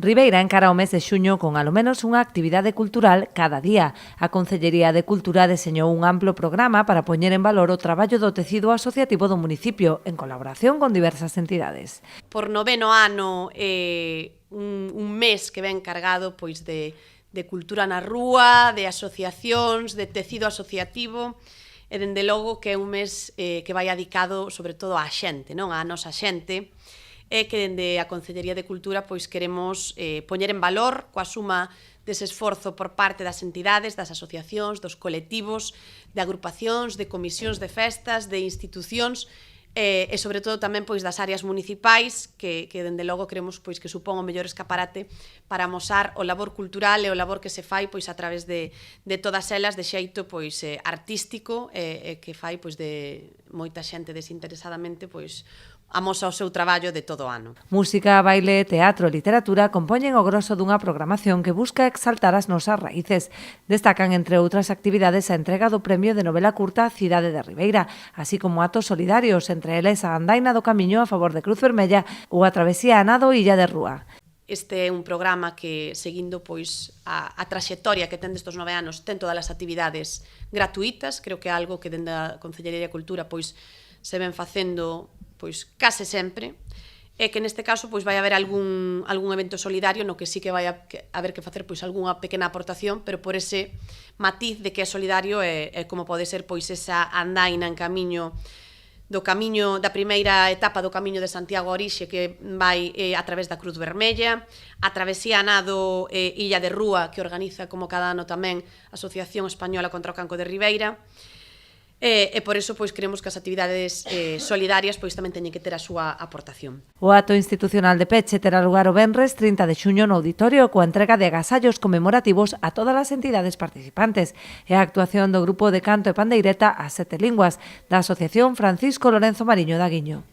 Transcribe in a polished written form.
Ribeira encara o mes de xuño con alo menos unha actividade cultural cada día. A Concellería de Cultura deseñou un amplo programa para poñer en valor o traballo do tecido asociativo do municipio, en colaboración con diversas entidades. Por noveno ano, un mes que ven cargado pois de cultura na rúa, de asociacións, de tecido asociativo, e dende logo que é un mes que vai dedicado sobre todo á xente, non? Á nosa xente, e que dende a Concellería de Cultura pois queremos poñer en valor coa suma dese esforzo por parte das entidades, das asociacións, dos colectivos, de agrupacións, de comisións de festas, de institucións, e sobre todo tamén pois das áreas municipais que dende logo queremos pois que supón o mellor escaparate para amosar o labor cultural e o labor que se fai pois a través de todas elas de xeito pois artístico e que fai pois de moita xente desinteresadamente pois amosa o seu traballo de todo o ano. Música, baile, teatro e literatura compoñen o groso dunha programación que busca exaltar as nosas raíces. Destacan, entre outras actividades, a entrega do premio de novela curta Cidade de Ribeira, así como actos solidarios, entre eles a andaina do Camiño a favor de Cruz Vermella ou a travesía a nado Illa de Rúa. Este é un programa que, seguindo pois a traxectoria que ten destos 9 anos, ten todas as actividades gratuitas. Creo que é algo que dende a Concellería de Cultura pois se ven facendo pois case sempre, e que neste caso pois vai haber algún evento solidario no que sí que vai haber que facer pois algunha pequena aportación, pero por ese matiz de que é solidario e como pode ser pois esa andaina en camiño da primeira etapa do Camiño de Santiago a Orixe, que vai a través da Cruz Vermella, a travesía a nado Illa de Rúa, que organiza como cada ano tamén a Asociación Española contra o Cancro de Ribeira. E por iso pois queremos que as actividades solidarias pois tamén teñen que ter a súa aportación. O acto institucional de peche terá lugar o venres 30 de xuño no auditorio coa entrega de agasallos conmemorativos a todas as entidades participantes e a actuación do grupo de canto e pandeireta a 7 linguas da Asociación Francisco Lorenzo Mariño de Aguiño.